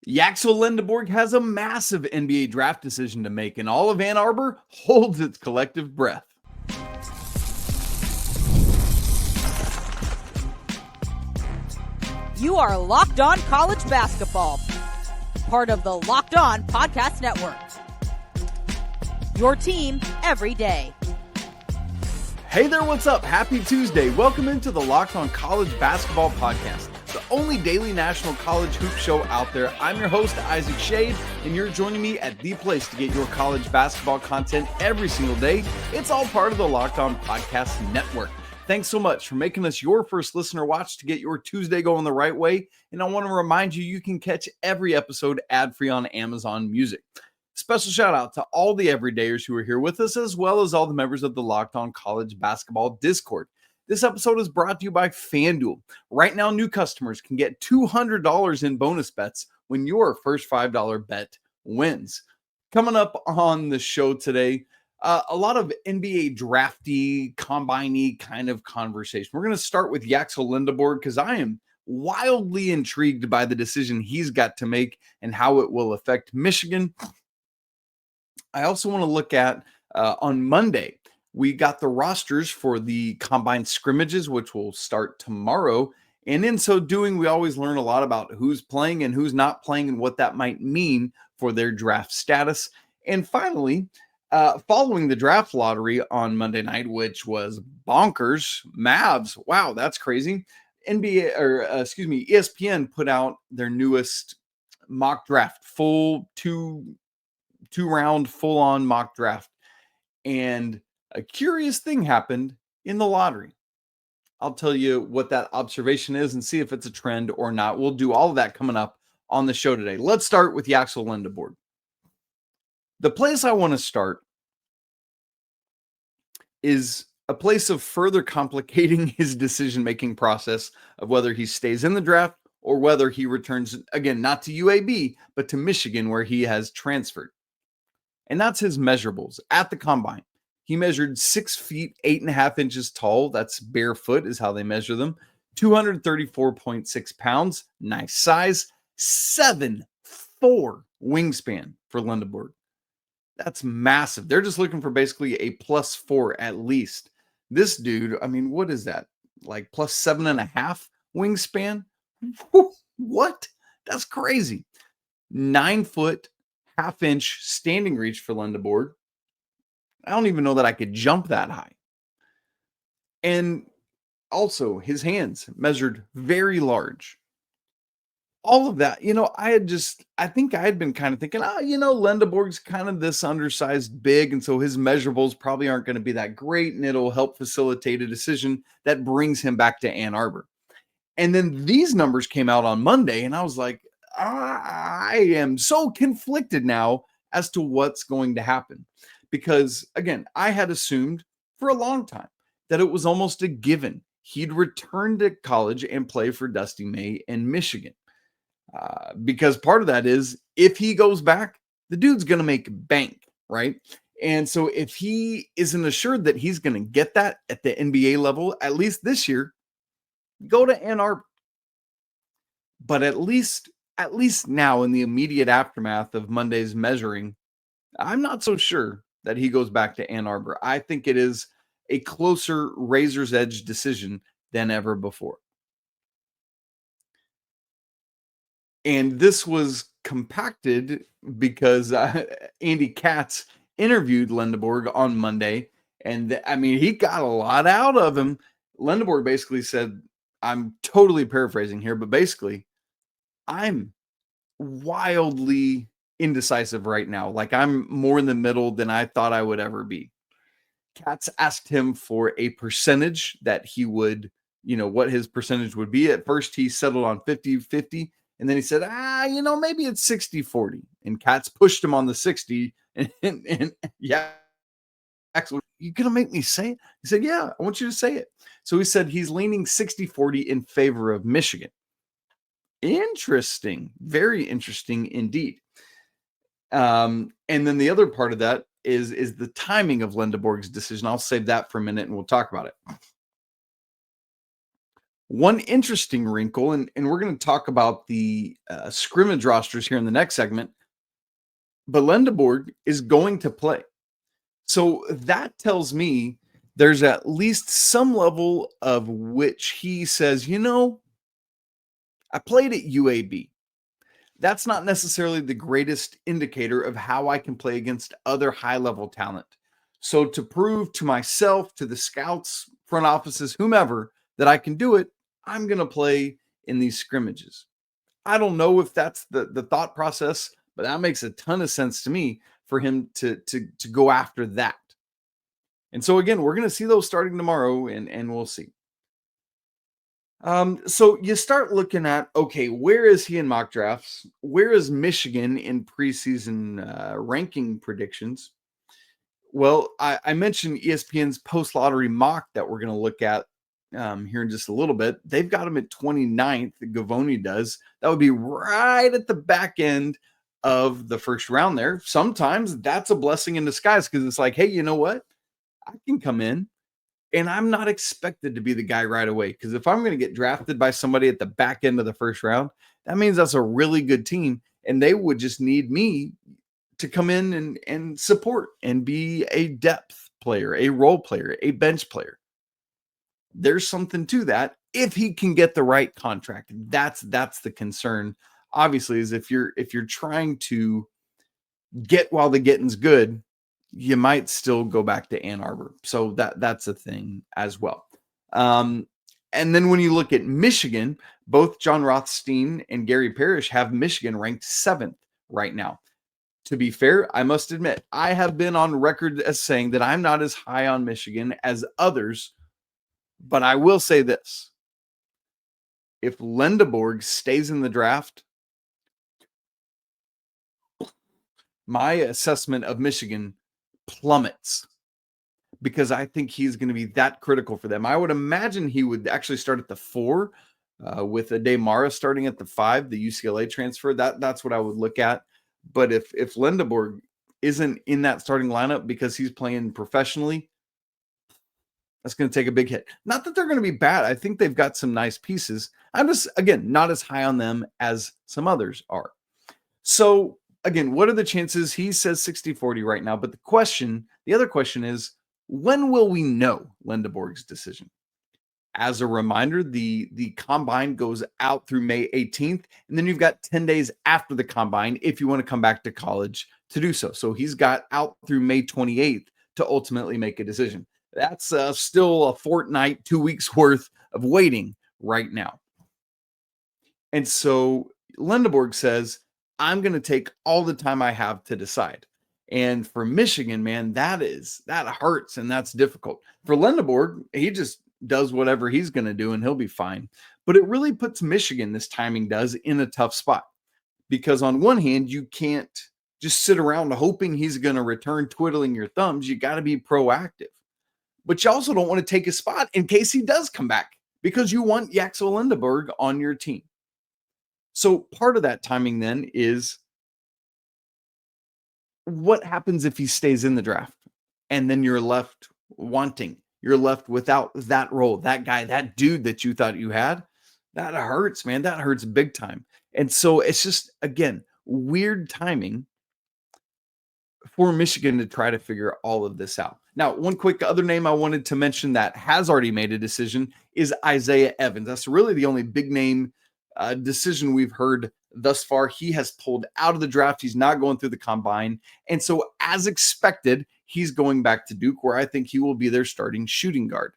Yaxel Lendeborg has a massive NBA draft decision to make, and all of Ann Arbor holds its collective breath. You are Locked On College Basketball, part of the Locked On Podcast Network. Your team every day. Hey there, what's up? Happy Tuesday. Welcome into the Locked On College Basketball Podcast, the only daily national college hoop show out there. I'm your host, Isaac Schade, and you're joining me at the place to get your college basketball content every single day. It's all part of the Locked On Podcast Network. Thanks so much for making us your first listener watch to get your Tuesday going the right way. And I want to remind you, you can catch every episode ad-free on Amazon Music. Special shout out to all the everydayers who are here with us, as well as all the members of the Locked On College Basketball Discord. This episode is brought to you by FanDuel. Right now, new customers can get $200 in bonus bets when your first $5 bet wins. Coming up on the show today, a lot of NBA drafty, combine-y kind of conversation. We're going to start with Yaxel Lendeborg because I am wildly intrigued by the decision he's got to make and how it will affect Michigan. I also want to look at on Monday, we got the rosters for the combine scrimmages, which will start tomorrow. And in so doing, we always learn a lot about who's playing and who's not playing and what that might mean for their draft status. And finally, following the draft lottery on Monday night, which was bonkers, Mavs. Wow, that's crazy. ESPN put out their newest mock draft, full two-round full-on mock draft. And a curious thing happened in the lottery. I'll tell you what that observation is and see if it's a trend or not. We'll do all of that coming up on the show today. Let's start with Yaxel Lendeborg. The place I want to start is a place of further complicating his decision-making process of whether he stays in the draft or whether he returns, again, not to UAB, but to Michigan, where he has transferred. And that's his measurables at the combine. He measured 6 feet, 8.5 inches tall. That's barefoot is how they measure them. 234.6 pounds. Nice size. 7'4" wingspan for Lindeborg. That's massive. They're just looking for basically a +4 at least. This dude, I mean, what is that? Like +7.5 wingspan? What? That's crazy. 9 foot, half-inch standing reach for Lindeborg. I don't even know that I could jump that high. And also, his hands measured very large. All of that, I think I had been kind of thinking, Lendeborg's kind of this undersized big, and so his measurables probably aren't going to be that great, and it'll help facilitate a decision that brings him back to Ann Arbor. And then these numbers came out on Monday, and I was like, I am so conflicted now as to what's going to happen. Because, again, I had assumed for a long time that it was almost a given he'd return to college and play for Dusty May and Michigan. Because part of that is if he goes back, the dude's going to make bank, right? And so if he isn't assured that he's going to get that at the NBA level, at least this year, go to Ann Arbor. But at least now in the immediate aftermath of Monday's measuring, I'm not so sure that he goes back to Ann Arbor. I think it is a closer razor's edge decision than ever before. And this was compacted because Andy Katz interviewed Lindeborg on Monday. And he got a lot out of him. Lindeborg basically said, I'm totally paraphrasing here, but basically, I'm wildly indecisive right now. Like I'm more in the middle than I thought I would ever be. Katz asked him for a percentage that he would, what his percentage would be. At first, he settled on 50-50. And then he said, maybe it's 60-40. And Katz pushed him on the 60. And yeah, actually, you going to make me say it? He said, yeah, I want you to say it. So he said he's leaning 60-40 in favor of Michigan. Interesting. Very interesting indeed. And then the other part of that is the timing of Lindeborg's decision. I'll save that for a minute and we'll talk about it. One interesting wrinkle, and we're going to talk about the scrimmage rosters here in the next segment, but Lendeborg is going to play. So that tells me there's at least some level of which he says, I played at UAB. That's not necessarily the greatest indicator of how I can play against other high level talent. So to prove to myself, to the scouts, front offices, whomever, that I can do it, I'm going to play in these scrimmages. I don't know if that's the thought process, but that makes a ton of sense to me for him to go after that. And so again, we're going to see those starting tomorrow, and we'll see. So you start looking at, okay, where is he in mock drafts? Where is Michigan in preseason ranking predictions? Well, I mentioned ESPN's post-lottery mock that we're going to look at here in just a little bit. They've got him at 29th. Gavoni does. That would be right at the back end of the first round there. Sometimes that's a blessing in disguise because it's like, hey, you know what? I can come in and I'm not expected to be the guy right away. Because if I'm going to get drafted by somebody at the back end of the first round, that means that's a really good team. And they would just need me to come in and support and be a depth player, a role player, a bench player. There's something to that if he can get the right contract. That's the concern. Obviously, is if you're trying to get while the getting's good, you might still go back to Ann Arbor. So that's a thing as well. And then when you look at Michigan, both John Rothstein and Gary Parrish have Michigan ranked 7th right now. To be fair, I must admit, I have been on record as saying that I'm not as high on Michigan as others, but I will say this. If Lindeborg stays in the draft, my assessment of Michigan plummets because I think he's going to be that critical for them. I would imagine he would actually start at the 4 with Ade Mara starting at the 5, the UCLA transfer. That's what I would look at. But if Lindeborg isn't in that starting lineup because he's playing professionally, that's going to take a big hit. Not that they're going to be bad. I think they've got some nice pieces. I'm just, again, not as high on them as some others are. So, again, what are the chances? He says 60-40 right now. But the other question is, when will we know Lindeborg's decision? As a reminder, the combine goes out through May 18th, and then you've got 10 days after the combine if you want to come back to college to do so. So he's got out through May 28th to ultimately make a decision. That's still a fortnight, 2 weeks worth of waiting right now. And so Lindeborg says, I'm going to take all the time I have to decide. And for Michigan, man, that hurts and that's difficult. For Lindeborg, he just does whatever he's going to do and he'll be fine. But it really puts Michigan, this timing does, in a tough spot. Because on one hand, you can't just sit around hoping he's going to return twiddling your thumbs. You got to be proactive. But you also don't want to take a spot in case he does come back because you want Yaxel Lendeborg on your team. So part of that timing then is what happens if he stays in the draft and then you're left wanting, you're left without that role, that guy, that dude that you thought you had. That hurts, man. That hurts big time. And so it's just, again, weird timing for Michigan to try to figure all of this out. Now, one quick other name I wanted to mention that has already made a decision is Isaiah Evans. That's really the only big name decision we've heard thus far. He has pulled out of the draft. He's not going through the combine. And so as expected, he's going back to Duke, where I think he will be their starting shooting guard.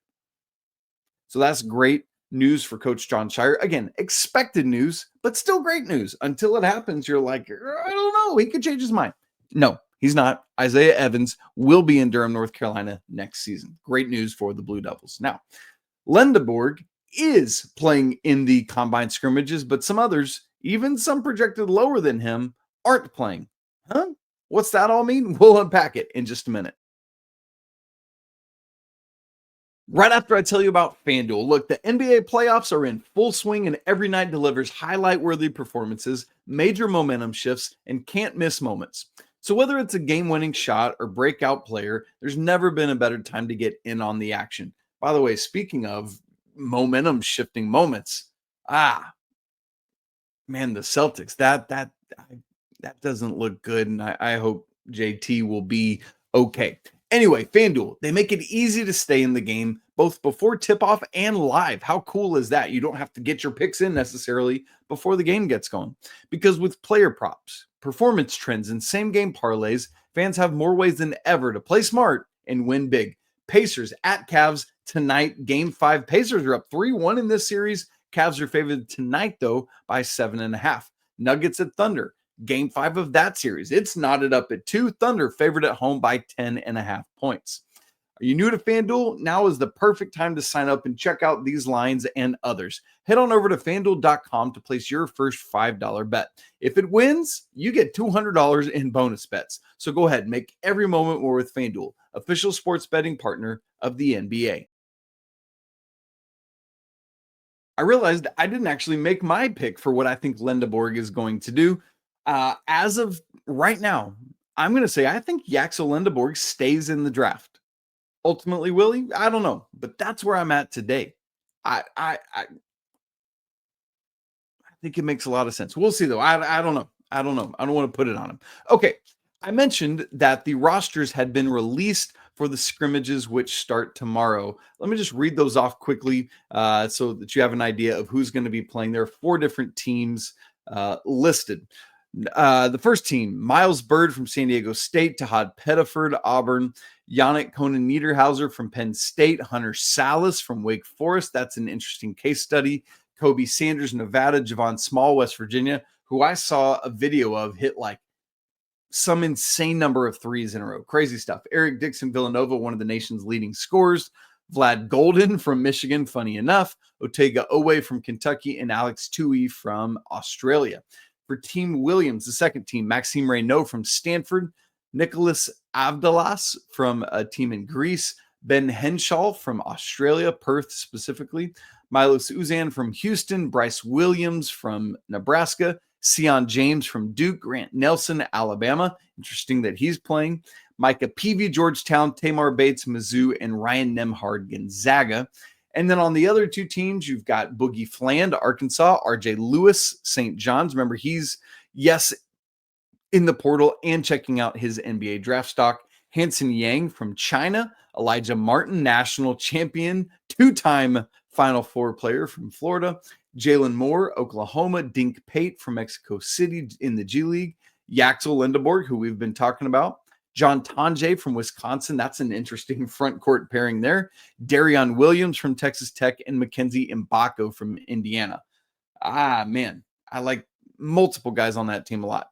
So that's great news for Coach John Shire. Again, expected news, but still great news. Until it happens, you're like, I don't know. He could change his mind. No, he's not. Isaiah Evans will be in Durham, North Carolina next season. Great news for the Blue Devils. Now, Lindeborg is playing in the combine scrimmages, but some others, even some projected lower than him, aren't playing. Huh? What's that all mean? We'll unpack it in just a minute. Right after I tell you about FanDuel, look, the NBA playoffs are in full swing and every night delivers highlight-worthy performances, major momentum shifts, and can't-miss moments. So whether it's a game-winning shot or breakout player, there's never been a better time to get in on the action. By the way, speaking of momentum shifting moments. Ah, man, the Celtics, that doesn't look good. And I hope JT will be okay. Anyway, FanDuel, they make it easy to stay in the game both before tip-off and live. How cool is that? You don't have to get your picks in necessarily before the game gets going. Because with player props, performance trends, and same-game parlays, fans have more ways than ever to play smart and win big. Pacers at Cavs tonight, Game 5. Pacers are up 3-1 in this series. Cavs are favored tonight, though, by 7.5. Nuggets at Thunder. Game 5 of that series. It's knotted up at 2. Thunder favored at home by 10.5 points. Are you new to FanDuel? Now is the perfect time to sign up and check out these lines and others. Head on over to FanDuel.com to place your first $5 bet. If it wins, you get $200 in bonus bets. So go ahead, make every moment more with FanDuel, official sports betting partner of the NBA. I realized I didn't actually make my pick for what I think Lendeborg is going to do. As of right now, I'm going to say I think Yaxel Lendeborg stays in the draft. Ultimately, will he? I don't know, but that's where I'm at today. I think it makes a lot of sense. We'll see, though. I don't know. I don't know. I don't want to put it on him. Okay, I mentioned that the rosters had been released for the scrimmages, which start tomorrow. Let me just read those off quickly so that you have an idea of who's going to be playing. There are 4 different teams listed. The first team, Miles Bird from San Diego State, Tahad Pettiford, Auburn, Yannick Conan-Niederhauser from Penn State, Hunter Salas from Wake Forest. That's an interesting case study. Kobe Sanders, Nevada, Javon Small, West Virginia, who I saw a video of hit like some insane number of threes in a row. Crazy stuff. Eric Dixon, Villanova, one of the nation's leading scorers. Vlad Golden from Michigan, funny enough. Otega Owe from Kentucky, and Alex Tui from Australia. For Team Williams, the second team, Maxime Raynaud from Stanford, Nicholas Avdalas from a team in Greece, Ben Henshaw from Australia, Perth specifically, Milos Uzan from Houston, Bryce Williams from Nebraska, Sion James from Duke, Grant Nelson, Alabama. Interesting that he's playing. Micah Peavy, Georgetown, Tamar Bates, Mizzou, and Ryan Nemhard, Gonzaga. And then on the other 2 teams, you've got Boogie Fland, Arkansas, RJ Lewis, St. John's. Remember, he's, yes, in the portal and checking out his NBA draft stock. Hanson Yang from China, Elijah Martin, national champion, 2-time Final Four player from Florida, Jalen Moore, Oklahoma, Dink Pate from Mexico City in the G League, Yaxel Lendeborg, who we've been talking about, John Tonje from Wisconsin. That's an interesting front court pairing there. Darion Williams from Texas Tech and Mackenzie Mbako from Indiana. Man, I like multiple guys on that team a lot.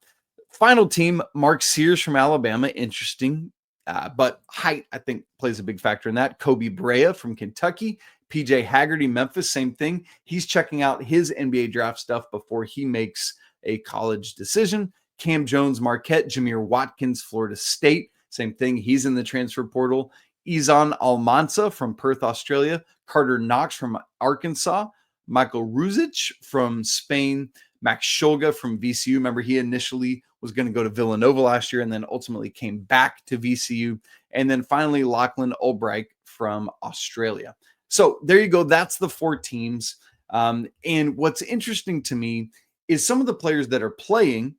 Final team, Mark Sears from Alabama. Interesting, but height, I think, plays a big factor in that. Kobe Brea from Kentucky. PJ Haggerty, Memphis, same thing. He's checking out his NBA draft stuff before he makes a college decision. Cam Jones, Marquette, Jameer Watkins, Florida State. Same thing. He's in the transfer portal. Izan Almansa from Perth, Australia. Carter Knox from Arkansas. Michael Ruzic from Spain. Max Shulga from VCU. Remember, he initially was going to go to Villanova last year and then ultimately came back to VCU. And then finally, Lachlan Albright from Australia. So there you go. That's the 4 teams. And what's interesting to me is some of the players that are playing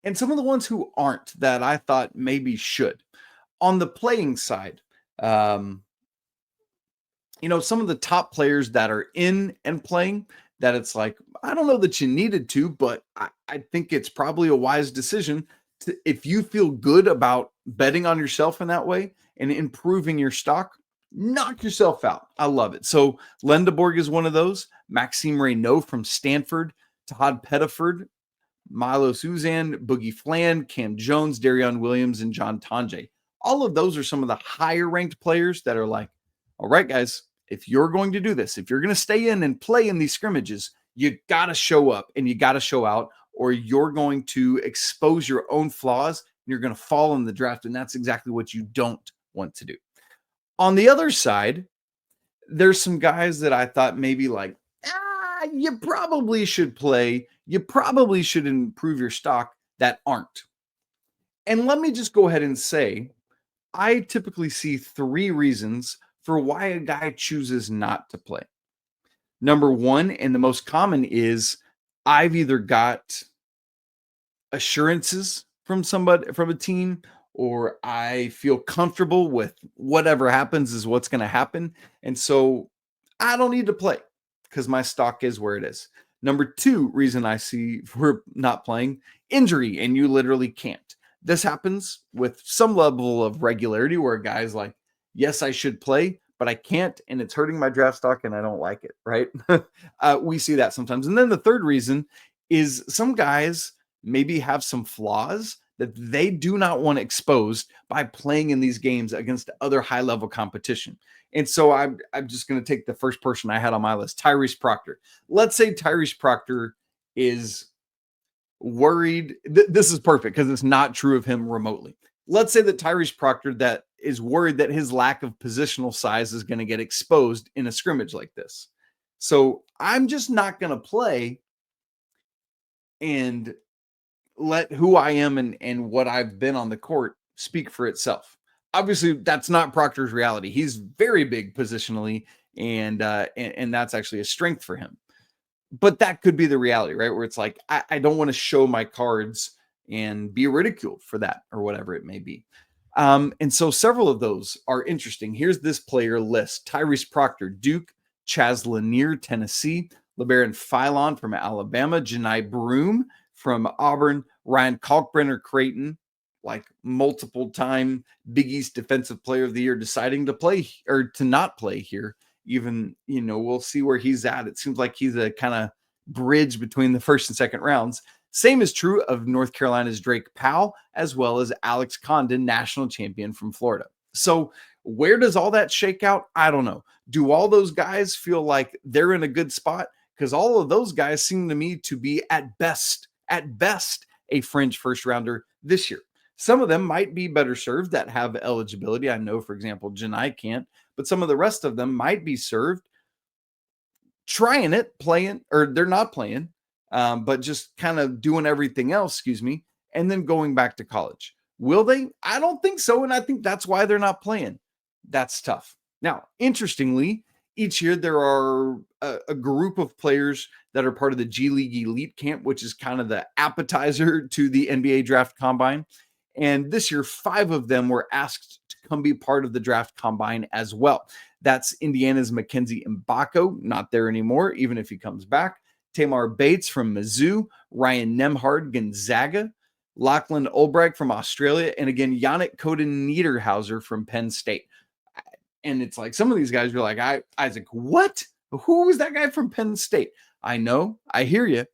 and some of the ones who aren't that I thought maybe should. On the playing side, some of the top players that are in and playing that it's like, I don't know that you needed to, but I think it's probably a wise decision to, if you feel good about betting on yourself in that way and improving your stock, knock yourself out. I love it. So Lendeborg is one of those. Maxime Raynaud from Stanford, Todd Pettiford, Milos Uzan, Boogie Fland, Cam Jones, Darion Williams, and John Tonje. All of those are some of the higher ranked players that are like, all right, guys, if you're going to do this, if you're going to stay in and play in these scrimmages, you got to show up and you got to show out, or you're going to expose your own flaws and you're going to fall in the draft. And that's exactly what you don't want to do. On the other side, there's some guys that I thought maybe like, you probably should play. You probably should improve your stock that aren't. And let me just go ahead and say, I typically see 3 reasons for why a guy chooses not to play. Number one, and the most common, is I've either got assurances from somebody, from a team, or I feel comfortable with whatever happens is what's going to happen. And so I don't need to play because my stock is where it is. Number two reason I see for not playing, injury, and you literally can't. This happens with some level of regularity where a guy's like, yes, I should play, but I can't, and it's hurting my draft stock and I don't like it, right? We see that sometimes. And then the third reason is some guys maybe have some flaws that they do not want exposed by playing in these games against other high-level competition. And so I'm just going to take the first person I had on my list, Tyrese Proctor. Let's say Tyrese Proctor is worried. This is perfect because it's not true of him remotely. Let's say that Tyrese Proctor that is worried that his lack of positional size is going to get exposed in a scrimmage like this. So I'm just not going to play and let who I am and what I've been on the court speak for itself. Obviously, that's not Proctor's reality. He's very big positionally, and that's actually a strength for him. But that could be the reality, right? Where it's like, I don't want to show my cards and be ridiculed for that or whatever it may be. And so several of those are interesting. Here's this player list: Tyrese Proctor, Duke; Chaz Lanier, Tennessee; LeBaron Philon from Alabama; Janai Broome from Auburn; Ryan Kalkbrenner, Creighton, like multiple time Big East Defensive Player of the Year, deciding to play or to not play here. Even, we'll see where he's at. It seems like he's a kind of bridge between the first and second rounds. Same is true of North Carolina's Drake Powell, as well as Alex Condon, national champion from Florida. So where does all that shake out? I don't know. Do all those guys feel like they're in a good spot? Because all of those guys seem to me to be at best, a fringe first rounder this year. Some of them might be better served that have eligibility. I know, for example, Janai can't, but some of the rest of them might be served trying it, playing, or they're not playing, but just kind of doing everything else, and then going back to college. Will they? I don't think so, and I think that's why they're not playing. That's tough. Now, interestingly, each year there are a group of players that are part of the G League Elite Camp, which is kind of the appetizer to the NBA Draft Combine. And this year, 5 of them were asked to come be part of the Draft Combine as well. That's Indiana's Mackenzie Mbako, not there anymore, even if he comes back; Tamar Bates from Mizzou; Ryan Nemhard, Gonzaga; Lachlan Olbrich from Australia; and again, Yannick Coden Niederhauser from Penn State. And it's like some of these guys are like, Isaac, what? Who was that guy from Penn State? I know, I hear you,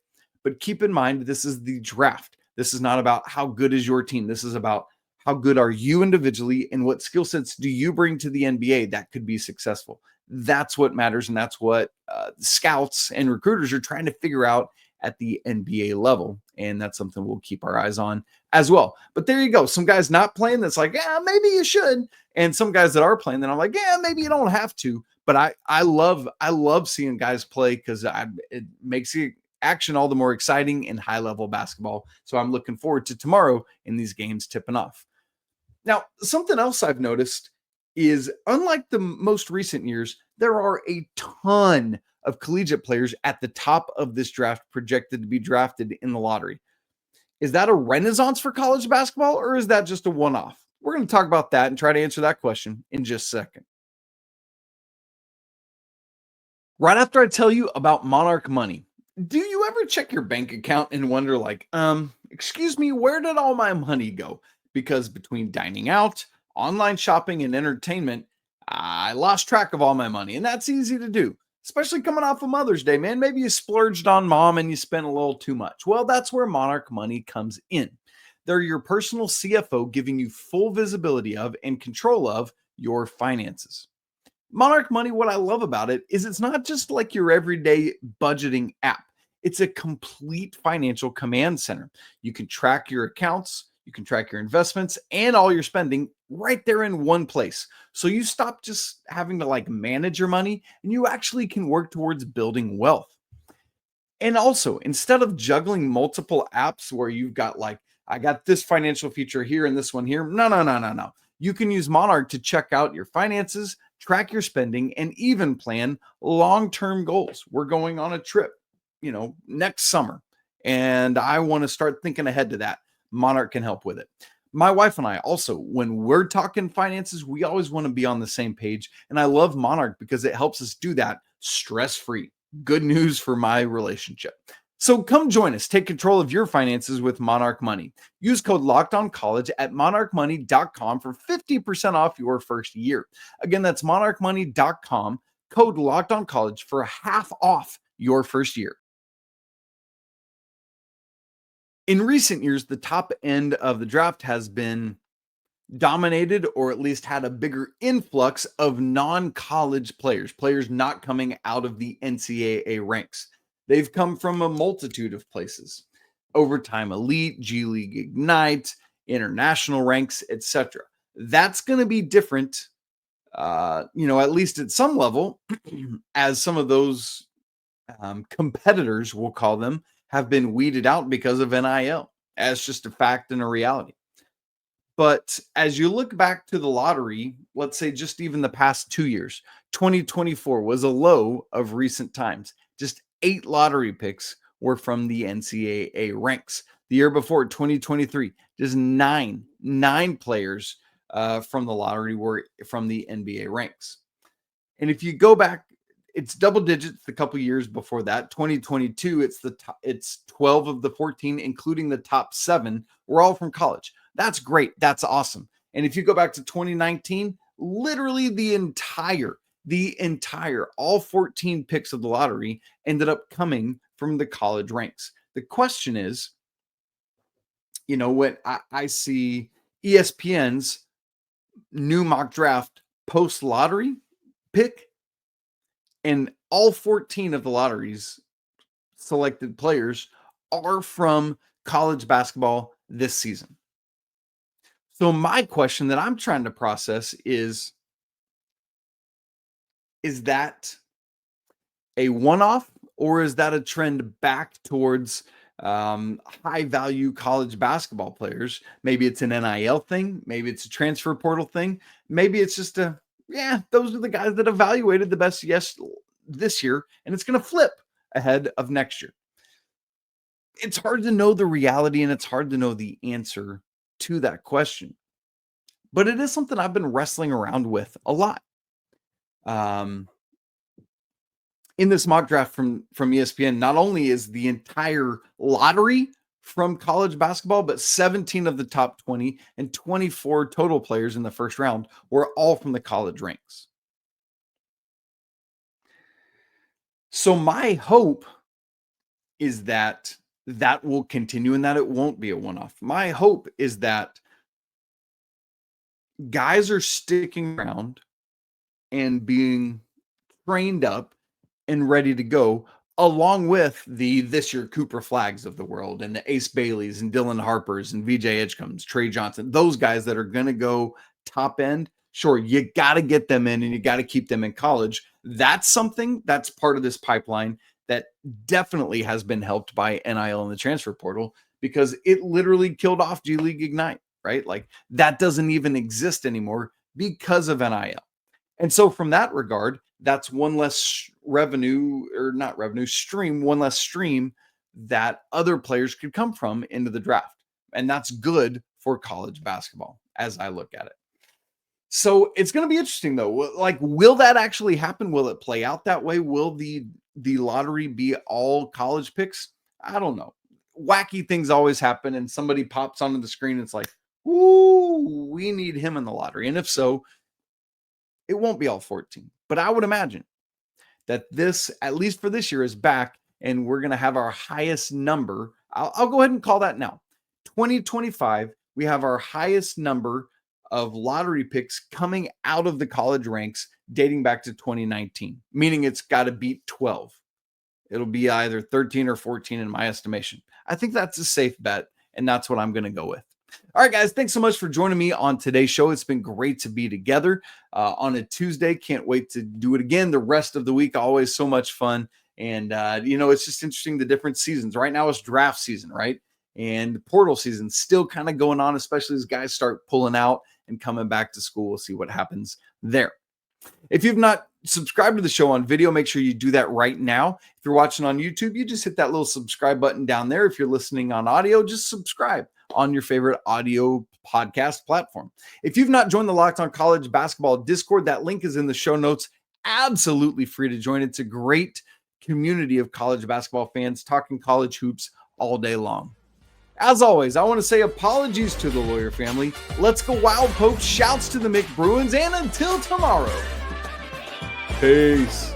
but keep in mind, this is the draft. This is not about how good is your team. This is about how good are you individually and what skill sets do you bring to the NBA that could be successful. That's what matters, and that's what scouts and recruiters are trying to figure out at the NBA level, and that's something we'll keep our eyes on as well. But there you go. Some guys not playing that's like, yeah, maybe you should, and some guys that are playing that I'm like, yeah, maybe you don't have to. But I love seeing guys play because it makes the action all the more exciting in high-level basketball. So I'm looking forward to tomorrow in these games tipping off. Now, something else I've noticed is, unlike the most recent years, there are a ton of collegiate players at the top of this draft projected to be drafted in the lottery. Is that a renaissance for college basketball, or is that just a one-off? We're going to talk about that and try to answer that question in just a second. Right after I tell you about Monarch Money. Do you ever check your bank account and wonder, like, excuse me, where did all my money go? Because between dining out, online shopping, and entertainment, I lost track of all my money. And that's easy to do, especially coming off of Mother's Day, man. Maybe you splurged on mom and you spent a little too much. Well, that's where Monarch Money comes in. They're your personal CFO, giving you full visibility of and control of your finances. Monarch Money, what I love about it is it's not just like your everyday budgeting app. It's a complete financial command center. You can track your accounts, you can track your investments, and all your spending right there in one place. So you stop just having to manage your money, and you actually can work towards building wealth. And also, instead of juggling multiple apps where you've got I got this financial feature here and this one here. No. You can use Monarch to check out your finances, track your spending, and even plan long-term goals. We're going on a trip, next summer, and I want to start thinking ahead to that. Monarch can help with it. My wife and I also, when we're talking finances, we always want to be on the same page. And I love Monarch because it helps us do that stress-free. Good news for my relationship. So come join us. Take control of your finances with Monarch Money. Use code LOCKEDONCollege at monarchmoney.com for 50% off your first year. Again, that's monarchmoney.com, code LOCKEDONCollege for half off your first year. In recent years, the top end of the draft has been dominated, or at least had a bigger influx of non-college players not coming out of the NCAA ranks. They've come from a multitude of places: Overtime Elite, G League Ignite, international ranks, etc. That's going to be different, at least at some level, as some of those competitors, we'll call them, have been weeded out because of NIL, as just a fact and a reality. But as you look back to the lottery, let's say just even the past 2 years, 2024 was a low of recent times. Just 8 lottery picks were from the NCAA ranks. The year before, 2023, just nine players from the lottery were from the NBA ranks. And if you go back, it's double digits the couple years before that. 2022, it's 12 of the 14, including the top 7, were all from college. That's great. That's awesome. And if you go back to 2019, literally the entire, all 14 picks of the lottery ended up coming from the college ranks. The question is, when I see ESPN's new mock draft post-lottery pick, and all 14 of the lottery's selected players are from college basketball this season. So my question that I'm trying to process is that a one-off, or is that a trend back towards high-value college basketball players? Maybe it's an NIL thing. Maybe it's a transfer portal thing. Maybe it's just those are the guys that evaluated the best this year, and it's going to flip ahead of next year. It's hard to know the reality, and it's hard to know the answer to that question. But it is something I've been wrestling around with a lot. In this mock draft from ESPN, not only is the entire lottery from college basketball, but 17 of the top 20 and 24 total players in the first round were all from the college ranks. So my hope is that will continue and that it won't be a one-off. My hope is that guys are sticking around and being trained up and ready to go, along with the this year Cooper Flags of the world and the Ace Baileys and Dylan Harpers and VJ Edgecombs, Trey Johnson, those guys that are going to go top end. Sure, you got to get them in and you got to keep them in college. That's something that's part of this pipeline that definitely has been helped by NIL and the transfer portal, because it literally killed off G League Ignite, right? Like that doesn't even exist anymore because of NIL. And so from that regard, that's one less stream, one less stream that other players could come from into the draft. And that's good for college basketball as I look at it. So it's going to be interesting though. Like, will that actually happen? Will it play out that way? Will the lottery be all college picks? I don't know. Wacky things always happen, and somebody pops onto the screen and it's like, ooh, we need him in the lottery. And if so, it won't be all 14. But I would imagine that this, at least for this year, is back, and we're going to have our highest number. I'll go ahead and call that now. 2025, we have our highest number of lottery picks coming out of the college ranks dating back to 2019, meaning it's got to beat 12. It'll be either 13 or 14 in my estimation. I think that's a safe bet, and that's what I'm going to go with. All right, guys, thanks so much for joining me on today's show. It's been great to be together on a Tuesday. Can't wait to do it again the rest of the week. Always so much fun. And, it's just interesting, the different seasons. Right now it's draft season, right? And portal season still kind of going on, especially as guys start pulling out and coming back to school. We'll see what happens there. If you've not subscribed to the show on video, make sure you do that right now. If you're watching on YouTube, you just hit that little subscribe button down there. If you're listening on audio, just subscribe on your favorite audio podcast platform. If you've not joined the Locked On College Basketball Discord, that link is in the show notes. Absolutely free to join. It's a great community of college basketball fans talking college hoops all day long. As always, I want to say apologies to the Lawyer family. Let's go Wild Pope. Shouts to the Mick Bruins. And until tomorrow, peace.